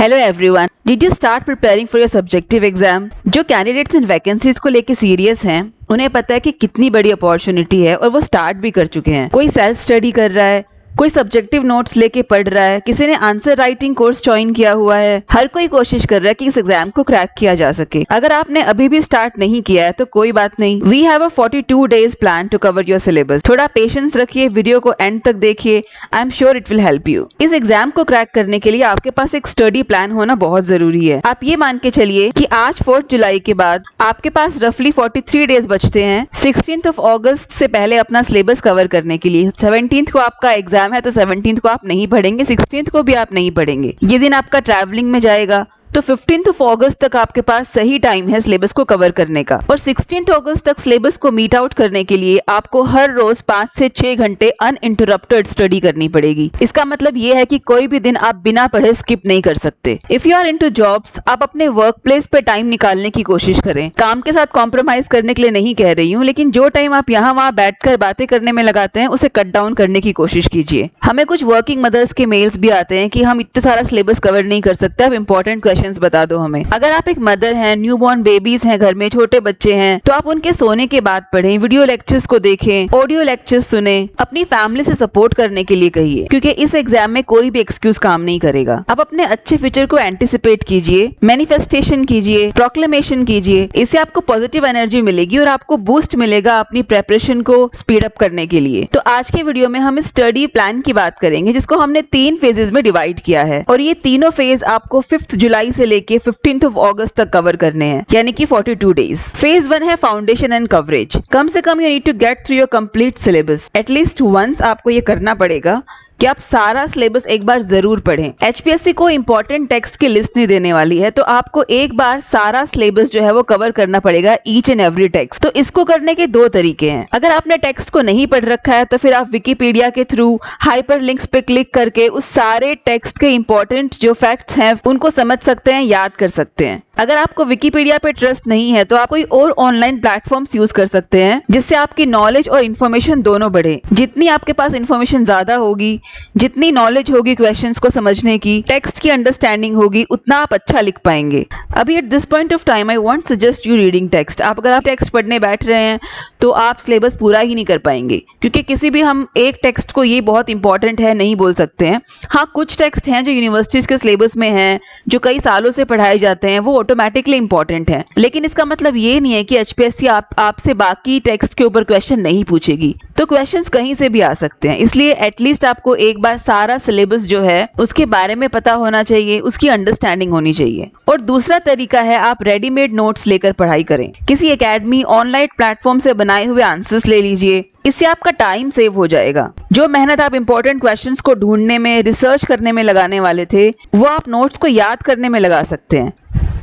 Hello everyone, did you start preparing for your subjective exam? जो candidates in vacancies को लेके serious हैं, उन्हें पता है कि कितनी बड़ी अपॉर्चुनिटी है और वो स्टार्ट भी कर चुके हैं। कोई सेल्फ स्टडी कर रहा है, कोई सब्जेक्टिव नोट्स लेके पढ़ रहा है, किसी ने आंसर राइटिंग कोर्स ज्वाइन किया हुआ है। हर कोई कोशिश कर रहा है कि इस एग्जाम को क्रैक किया जा सके। अगर आपने अभी भी स्टार्ट नहीं किया है तो कोई बात नहीं, we have a 42 days plan to cover your syllabus. थोड़ा पेशेंस रखिए, वीडियो को एंड तक देखिए, I am sure it will help you. इस एग्जाम को क्रैक करने के लिए आपके पास एक स्टडी प्लान होना बहुत जरूरी है। आप ये मान के चलिए कि आज 4 जुलाई के बाद आपके पास रफली 43 days बचते हैं 16 अगस्त से पहले अपना सिलेबस कवर करने के लिए। 17 को आपका एग्जाम है तो 17 को आप नहीं पढ़ेंगे, 16 को भी आप नहीं पढ़ेंगे। ये दिन आपका ट्रैवलिंग में जाएगा, तो 15 अगस्त तक आपके पास सही टाइम है सिलेबस को कवर करने का। और 16 अगस्त तक सिलेबस को मीट आउट करने के लिए आपको हर रोज 5 से 6 घंटे अनइंटरप्टेड स्टडी करनी पड़ेगी। इसका मतलब ये है कि कोई भी दिन आप बिना पढ़े स्किप नहीं कर सकते। If you are into jobs, आप अपने वर्क प्लेस पे टाइम निकालने की कोशिश करें। काम के साथ कॉम्प्रोमाइज करने के लिए नहीं कह रही हूँ, लेकिन जो टाइम आप यहाँ वहाँ बैठकर बातें करने में लगाते हैं उसे कट डाउन करने की कोशिश कीजिए। हमें कुछ वर्किंग मदर्स के मेल्स भी आते हैं कि हम इतना सारा सिलेबस कवर नहीं कर सकते, आप इंपॉर्टेंट क्वेश्चंस बता दो हमें। अगर आप एक मदर हैं, न्यूबॉर्न बेबीज हैं, घर में छोटे बच्चे हैं, तो आप उनके सोने के बाद पढ़ें, वीडियो लेक्चर्स को देखें, ऑडियो लेक्चर्स सुने, अपनी फैमिली से सपोर्ट करने के लिए कहिए, क्योंकि इस एग्जाम में कोई भी एक्सक्यूज काम नहीं करेगा। आप अपने अच्छे फ्यूचर को एंटिसिपेट कीजिए, मैनिफेस्टेशन कीजिए, प्रोक्लेमेशन कीजिए। इससे आपको पॉजिटिव एनर्जी मिलेगी और आपको बूस्ट मिलेगा अपनी प्रेपरेशन को स्पीड अप करने के लिए। तो आज के वीडियो में हम स्टडी प्लान की बात करेंगे, जिसको हमने 3 फेजेस में डिवाइड किया है, और ये तीनों फेज आपको 5 जुलाई से लेके 15 अगस्त तक कवर करने हैं, यानी कि 42 डेज। फेज 1 है फाउंडेशन एंड कवरेज। कम से कम you need to get through your complete syllabus. At least once आपको ये करना पड़ेगा कि आप सारा सिलेबस एक बार जरूर पढ़ें। एचपीएससी को इंपॉर्टेंट टेक्स्ट की लिस्ट नहीं देने वाली है, तो आपको एक बार सारा सिलेबस जो है वो कवर करना पड़ेगा, ईच एंड एवरी टेक्स्ट। तो इसको करने के 2 तरीके हैं। अगर आपने टेक्स्ट को नहीं पढ़ रखा है तो फिर आप विकिपीडिया के थ्रू हाइपर लिंक्स पे क्लिक करके उस सारे टेक्स्ट के इंपॉर्टेंट जो फैक्ट्स हैं उनको समझ सकते हैं, याद कर सकते हैं। अगर आपको विकिपीडिया पे ट्रस्ट नहीं है तो आप कोई और ऑनलाइन प्लेटफॉर्म्स यूज कर सकते हैं, जिससे आपकी नॉलेज और इन्फॉर्मेशन दोनों बढ़े। जितनी आपके पास इन्फॉर्मेशन ज्यादा होगी, जितनी नॉलेज होगी क्वेश्चंस को समझने की, टेक्स्ट की अंडरस्टैंडिंग होगी, उतना आप अच्छा लिख पाएंगे। अभी at this point of time I want suggest you reading text. अगर आप टेक्स्ट पढ़ने बैठ रहे हैं तो आप सिलेबस पूरा ही नहीं कर पाएंगे, क्योंकि किसी भी हम एक टेक्स्ट को ये बहुत इंपॉर्टेंट है नहीं बोल सकते हैं। हाँ, कुछ टेक्स्ट हैं जो यूनिवर्सिटीज के सिलेबस में हैं, जो कई सालों से पढ़ाए जाते हैं, वो ऑटोमेटिकली इंपॉर्टेंट है। लेकिन इसका मतलब ये नहीं है कि एचपीएससी आपसे बाकी टेक्स्ट के ऊपर क्वेश्चन नहीं पूछेगी। तो क्वेश्चंस कहीं से भी आ सकते हैं, इसलिए एटलीस्ट आपको एक बार सारा सिलेबस जो है उसके बारे में पता होना चाहिए, उसकी अंडरस्टैंडिंग होनी चाहिए। और दूसरा तरीका है आप रेडीमेड नोट्स लेकर पढ़ाई करें। किसी एकेडमी ऑनलाइन प्लेटफॉर्म से बनाए हुए आंसर्स ले लीजिए, इससे आपका टाइम सेव हो जाएगा। जो मेहनत आप इंपॉर्टेंट क्वेश्चंस को ढूंढने में, रिसर्च करने में लगाने वाले थे, वो आप नोट्स को याद करने में लगा सकते हैं।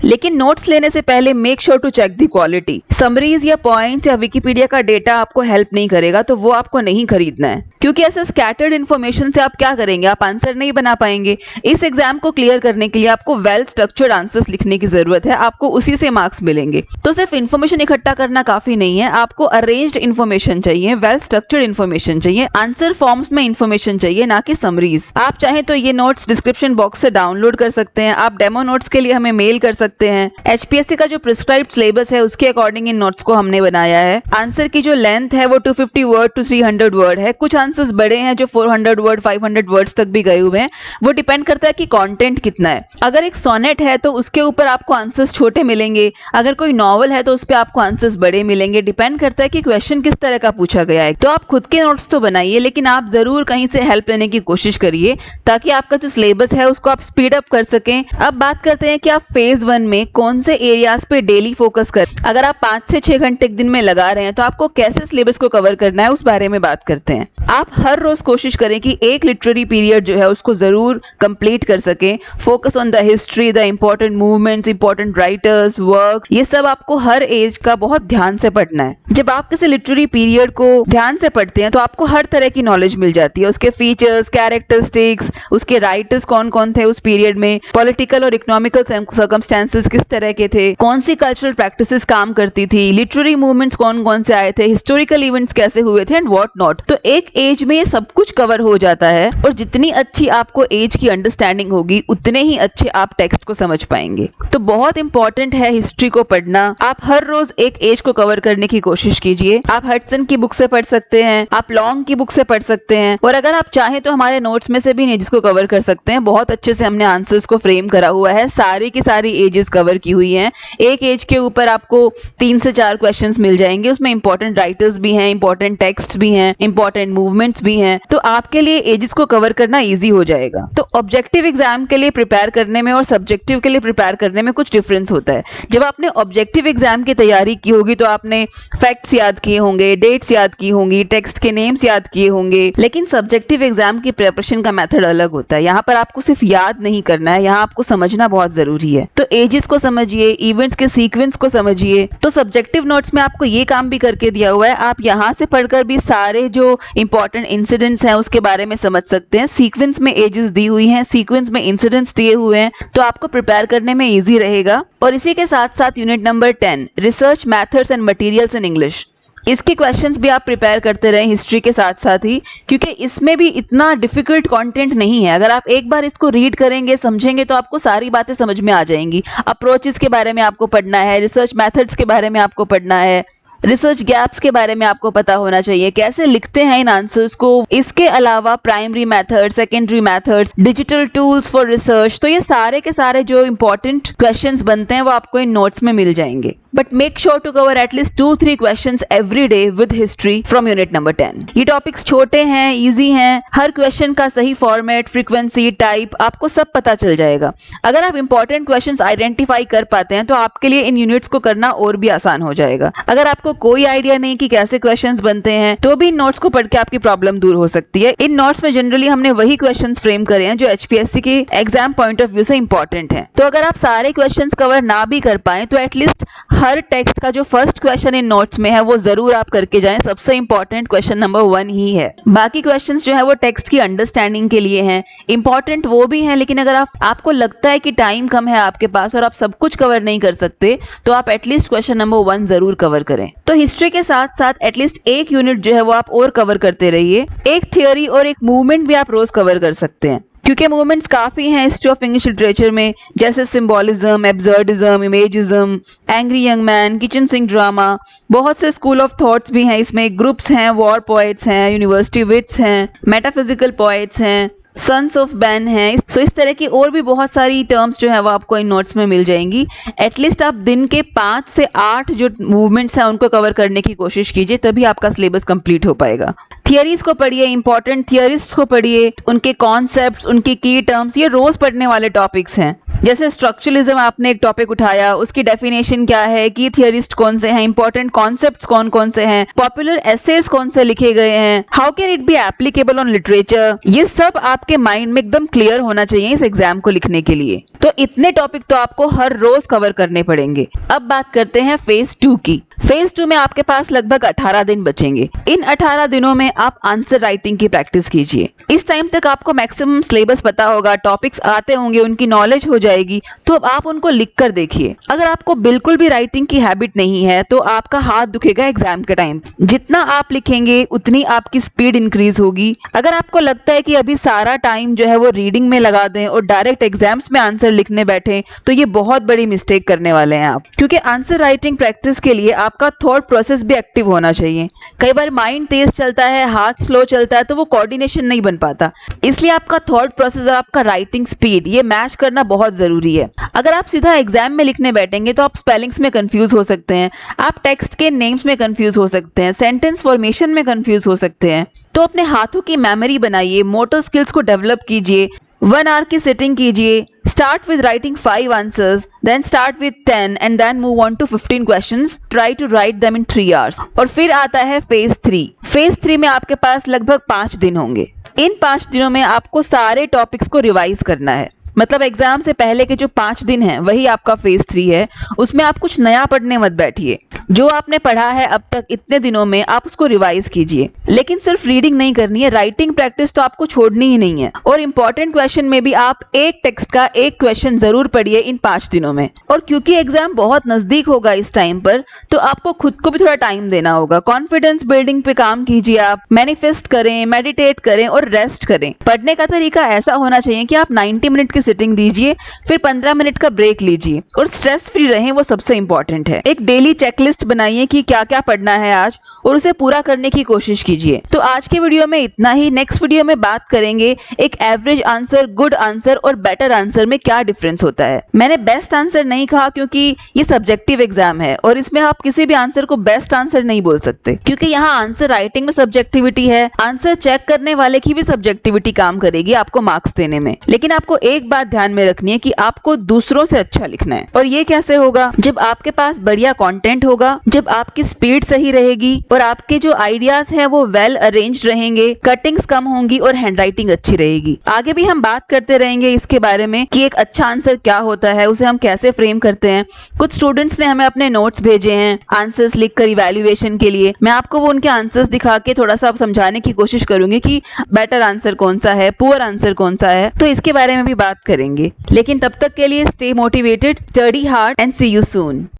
लेकिन नोट्स लेने से पहले make sure to check the quality. Summaries या पॉइंट्स या विकिपीडिया का डेटा आपको हेल्प नहीं करेगा, तो वो आपको नहीं खरीदना है, क्योंकि ऐसे स्कैटर्ड इन्फॉर्मेशन से आप क्या करेंगे, आप आंसर नहीं बना पाएंगे। इस एग्जाम को क्लियर करने के लिए आपको वेल स्ट्रक्चर्ड आंसर्स लिखने की जरूरत है, आपको उसी से मार्क्स मिलेंगे। तो सिर्फ इन्फॉर्मेशन इकट्ठा करना काफी नहीं है, आपको अरेंज्ड इन्फॉर्मेशन चाहिए, वेल स्ट्रक्चर्ड इन्फॉर्मेशन चाहिए, आंसर फॉर्म्स में इन्फॉर्मेशन चाहिए, ना कि समरीज। आप चाहें तो ये नोट्स डिस्क्रिप्शन बॉक्स से डाउनलोड कर सकते हैं। आप डेमो नोट्स के लिए हमें मेल कर सकते हैं। एचपीएससी का जो प्रिस्क्राइब्ड सिलेबस है उसके अकॉर्डिंग इन नोट्स को हमने बनाया है। आंसर की जो लेंथ है वो 250 वर्ड टू 300 वर्ड है। कुछ आंसर्स बड़े हैं जो 400 वर्ड 500 वर्ड्स तक भी गए हुए हैं। वो डिपेंड करता है कि कंटेंट कितना है। अगर एक सोनेट है तो उसके ऊपर आपको आंसर्स छोटे मिलेंगे, अगर कोई नॉवल है तो उस पर आपको आंसर्स बड़े मिलेंगे। डिपेंड करता है कि क्वेश्चन किस तरह का पूछा गया है। तो आप खुद के नोट्स तो बनाइए, लेकिन आप जरूर कहीं से हेल्प लेने की कोशिश करिए, ताकि आपका जो सिलेबस है उसको आप स्पीड अप कर सकें। अब बात करते हैं कि आप फेज 1 में कौन से एरियाज पे डेली फोकस कर। अगर आप 5 से 6 घंटे एक दिन में लगा रहे हैं तो आपको कैसे सिलेबस को कवर करना है, उस बारे में बात करते हैं। आप हर रोज कोशिश करें कि एक लिटरेरी पीरियड जो है उसको जरूर कंप्लीट कर सकें। Focus on the history, the important movements, important writers, work, ये सब आपको हर एज का बहुत ध्यान से पढ़ना है। जब आप किसी लिटरेरी पीरियड को ध्यान से पढ़ते हैं तो आपको हर तरह की नॉलेज मिल जाती है, उसके फीचर्स, कैरेक्टरिस्टिक्स, उसके राइटर्स कौन कौन थे उस पीरियड में, पॉलिटिकल और इकोनॉमिकल सर्कमस्टेंसेस सर्कमस्टेंसेस किस तरह के थे, कौन सी कल्चरल प्रैक्टिसेस काम करती थी, लिटरेरी मूवमेंट्स कौन कौन से आए थे, हिस्टोरिकल इवेंट्स कैसे हुए थे एंड व्हाट नॉट। तो एक एज में ये सब कुछ कवर हो जाता है और जितनी अच्छी आपको एज की अंडरस्टैंडिंग होगी उतने ही अच्छे आप टेक्स्ट को समझ पाएंगे। तो बहुत इंपॉर्टेंट है हिस्ट्री को पढ़ना। आप हर रोज एक एज को कवर करने की कोशिश कीजिए। आप हडसन की बुक से पढ़ सकते हैं, आप लॉन्ग की बुक से पढ़ सकते हैं, और अगर आप चाहें तो हमारे नोट्स में से भी एजेस को कवर कर सकते हैं। बहुत अच्छे से हमने आंसर्स को फ्रेम करा हुआ है, सारी की सारी एजेस कवर की हुई हैं। एक एज के ऊपर आपको 3 से 4 क्वेश्चंस मिल जाएंगे। उसमें इंपॉर्टेंट राइटर्स भी हैं, इंपॉर्टेंट टेक्स्ट भी हैं, इंपॉर्टेंट मूवमेंट्स भी हैं। तो आपके लिए एजेस को कवर करना इजी हो जाएगा। तो ऑब्जेक्टिव एग्जाम के लिए प्रिपेयर करने में और सब्जेक्टिव के लिए प्रिपेयर करने में कुछ डिफरेंस होता है। जब आपने ऑब्जेक्टिव एग्जाम की तैयारी की होगी तो आपने फैक्ट्स याद किए होंगे, डेट्स याद की होंगी, टेक्स्ट के नेम्स याद किए होंगे, लेकिन सब्जेक्टिव एग्जाम की प्रिपरेशन का मेथड अलग होता है। यहाँ पर आपको सिर्फ याद नहीं करना है, यहाँ आपको समझना बहुत जरूरी है। तो एजेस को समझिए, इवेंट्स के सीक्वेंस को समझिए। तो सब्जेक्टिव नोट्स में आपको ये काम भी करके दिया हुआ है, आप यहाँ से पढ़कर भी सारे जो इंपॉर्टेंट इंसिडेंट्स हैं उसके बारे में समझ सकते हैं। सीक्वेंस में एजेस दी हुई हैं, सीक्वेंस में इंसिडेंट्स दिए हुए हैं, तो आपको प्रिपेयर करने में इजी रहेगा। और इसी के साथ साथ unit number 10 research methods and materials in English, इसके क्वेश्चंस भी आप प्रिपेयर करते रहें हिस्ट्री के साथ साथ ही, क्योंकि इसमें भी इतना डिफिकल्ट कंटेंट नहीं है। अगर आप एक बार इसको रीड करेंगे, समझेंगे, तो आपको सारी बातें समझ में आ जाएंगी। अप्रोचेस के बारे में आपको पढ़ना है, रिसर्च मेथड्स के बारे में आपको पढ़ना है, रिसर्च गैप्स के बारे में आपको पता होना चाहिए, कैसे लिखते हैं इन आंसर्स को। इसके अलावा primary methods, secondary methods, digital tools for research, तो ये सारे के सारे जो इंपॉर्टेंट क्वेश्चंस बनते हैं वो आपको इन नोट्स में मिल जाएंगे। But make sure to cover at least 2-3 questions every day with history from unit number 10। ये टॉपिक्स छोटे हैं, इजी हैं, हर क्वेश्चन का सही फॉर्मेट, फ्रीक्वेंसी, टाइप आपको सब पता चल जाएगा। अगर आप इंपॉर्टेंट क्वेश्चंस आइडेंटिफाई कर पाते हैं तो आपके लिए इन यूनिट्स को करना और भी आसान हो जाएगा। अगर आपको कोई आइडिया नहीं कि कैसे क्वेश्चंस बनते हैं तो भी इन नोट्स को पढ़ के आपकी प्रॉब्लम दूर हो सकती है। इन नोट्स में जनरली हमने वही क्वेश्चंस फ्रेम करे हैं जो एचपीएससी के एग्जाम पॉइंट ऑफ व्यू से इंपॉर्टेंट हैं। तो अगर आप सारे क्वेश्चंस कवर ना भी कर पाए तो एटलीस्ट हर टेक्स्ट का जो फर्स्ट क्वेश्चन इन नोट्स में है वो जरूर आप करके जाएं। सबसे इंपॉर्टेंट क्वेश्चन नंबर 1 ही है। बाकी क्वेश्चंस जो है वो टेक्स्ट की अंडरस्टैंडिंग के लिए हैं, इंपॉर्टेंट वो भी हैं, लेकिन अगर आपको लगता है कि टाइम कम है आपके पास और आप सब कुछ कवर नहीं कर सकते तो आप एटलीस्ट क्वेश्चन नंबर 1 जरूर कवर करें। तो हिस्ट्री के साथ साथ एटलीस्ट एक यूनिट जो है वो आप और कवर करते रहिए। एक थियोरी और एक मूवमेंट भी आप रोज कवर कर सकते हैं, क्योंकि मूवमेंट्स काफी हैं हिस्ट्री ऑफ इंग्लिश लिटरेचर में, जैसे symbolism, absurdism, imagism, angry young man, kitchen sink drama. बहुत से स्कूल ऑफ थॉट्स भी हैं इसमें, ग्रुप्स हैं, वॉर पोएट्स हैं, यूनिवर्सिटी विट्स हैं, मेटाफिजिकल पोएट्स हैं, सन्स ऑफ बैन हैं। सो इस तरह की और भी बहुत सारी टर्म्स जो है वो आपको इन नोट्स में मिल जाएंगी। एटलीस्ट आप दिन के 5 से 8 जो मूवमेंट्स हैं उनको कवर करने की कोशिश कीजिए, तभी आपका सिलेबस कंप्लीट हो पाएगा। थियरीज को पढ़िए, इंपॉर्टेंट थियरिस्ट्स को पढ़िए, उनके कॉन्सेप्ट्स, उनकी की टर्म्स, ये रोज पढ़ने वाले टॉपिक्स हैं। जैसे स्ट्रक्चरलिज्म आपने एक टॉपिक उठाया, उसकी डेफिनेशन क्या है, की थियरिस्ट कौन से हैं, इंपॉर्टेंट कॉन्सेप्ट्स कौन कौन से हैं, पॉपुलर एसेज कौन से लिखे गए हैं, how can it be applicable on literature, ये सब आपके माइंड में एकदम क्लियर होना चाहिए इस एग्जाम को लिखने के लिए। तो इतने टॉपिक तो आपको हर रोज कवर करने पड़ेंगे। अब बात करते हैं फेज 2 की। फेज 2 में आपके पास लगभग 18 दिन बचेंगे। इन 18 दिनों में आप आंसर राइटिंग की प्रैक्टिस कीजिए। इस टाइम तक आपको मैक्सिमम सिलेबस पता होगा, टॉपिक्स आते होंगे, उनकी नॉलेज हो जाएगी, तो अब आप उनको लिख कर देखिए। अगर आपको बिल्कुल भी राइटिंग की हैबिट नहीं है तो आपका हाथ दुखेगा एग्जाम के टाइम। जितना आप लिखेंगे उतनी आपकी स्पीड इंक्रीज होगी। अगर आपको लगता है कि अभी सारा टाइम जो है वो रीडिंग में लगा दें और डायरेक्ट एग्जाम्स में आंसर लिखने बैठे तो ये बहुत बड़ी मिस्टेक करने वाले हैं आप, क्योंकि आंसर राइटिंग प्रैक्टिस के लिए आपका थॉट प्रोसेस भी एक्टिव होना चाहिए। कई बार माइंड तेज चलता है, हाथ स्लो चलता है, तो वो कोऑर्डिनेशन नहीं बन पाता। इसलिए आपका थॉट प्रोसेस और आपका राइटिंग स्पीड ये मैच करना बहुत जरूरी है। अगर आप सीधा एग्जाम में लिखने बैठेंगे तो आप स्पेलिंग्स में कंफ्यूज हो सकते हैं, आप टेक्स्ट के नेम्स में कंफ्यूज हो सकते हैं, सेंटेंस फॉर्मेशन में कंफ्यूज हो सकते हैं। तो अपने हाथों की मेमोरी बनाइए, मोटर स्किल्स को डेवलप कीजिए, 1 आवर की सिटिंग कीजिए। Start with writing 5 answers, then start with 10 and then move on to 15 questions. Try to write them in 3 hours. और फिर आता है फेज 3। फेज 3 में आपके पास लगभग 5 दिन होंगे। इन 5 दिनों में आपको सारे टॉपिक्स को रिवाइज करना है। मतलब एग्जाम से पहले के जो 5 दिन हैं वही आपका फेज 3 है। उसमें आप कुछ नया पढ़ने मत बैठिए। जो आपने पढ़ा है अब तक इतने दिनों में आप उसको रिवाइज कीजिए। लेकिन सिर्फ रीडिंग नहीं करनी है, राइटिंग प्रैक्टिस तो आपको छोड़नी ही नहीं है। और इंपॉर्टेंट क्वेश्चन में भी आप एक टेक्स्ट का एक क्वेश्चन जरूर पढ़िए इन 5 दिनों में। और क्योंकि एग्जाम बहुत नजदीक होगा इस टाइम पर, तो आपको खुद को भी थोड़ा टाइम देना होगा। कॉन्फिडेंस बिल्डिंग पे काम कीजिए, आप मैनिफेस्ट करें, मेडिटेट करें और रेस्ट करें। पढ़ने का तरीका ऐसा होना चाहिए कि आप 90 मिनट की सिटिंग दीजिए, फिर 15 मिनट का ब्रेक लीजिए और स्ट्रेस फ्री रहें, वो सबसे इंपॉर्टेंट है। एक डेली चेकलिस्ट बनाइए कि क्या क्या पढ़ना है आज और उसे पूरा करने की कोशिश कीजिए। तो आज के वीडियो में इतना ही। नेक्स्ट वीडियो में बात करेंगे एक एवरेज आंसर, गुड आंसर और बेटर आंसर में क्या डिफरेंस होता है। मैंने बेस्ट आंसर नहीं कहा क्योंकि ये सब्जेक्टिव एग्जाम है और इसमें आप किसी भी आंसर को बेस्ट आंसर नहीं बोल सकते, क्योंकि यहाँ आंसर राइटिंग में सब्जेक्टिविटी है। आंसर चेक करने वाले की भी सब्जेक्टिविटी काम करेगी आपको मार्क्स देने में। लेकिन आपको एक बात ध्यान में रखनी है कि आपको दूसरों से अच्छा लिखना है। और ये कैसे होगा? जब आपके पास बढ़िया कंटेंट होगा, जब आपकी स्पीड सही रहेगी और आपके जो आइडियाज हैं वो वेल अरेंज्ड रहेंगे, कटिंग्स कम होंगी और हैंडराइटिंग अच्छी रहेगी। आगे भी हम बात करते रहेंगे इसके बारे में कि एक अच्छा आंसर क्या होता है, उसे हम कैसे फ्रेम करते हैं। कुछ स्टूडेंट्स ने हमें अपने नोट्स भेजे हैं आंसर्स लिखकर इवैल्यूएशन के लिए। मैं आपको वो उनके आंसर्स दिखा के थोड़ा सा समझाने की कोशिश करूंगी कि बेटर आंसर कौन सा है, पुअर आंसर कौन सा है। तो इसके बारे में भी बात करेंगे। लेकिन तब तक के लिए stay motivated, study hard and see you soon.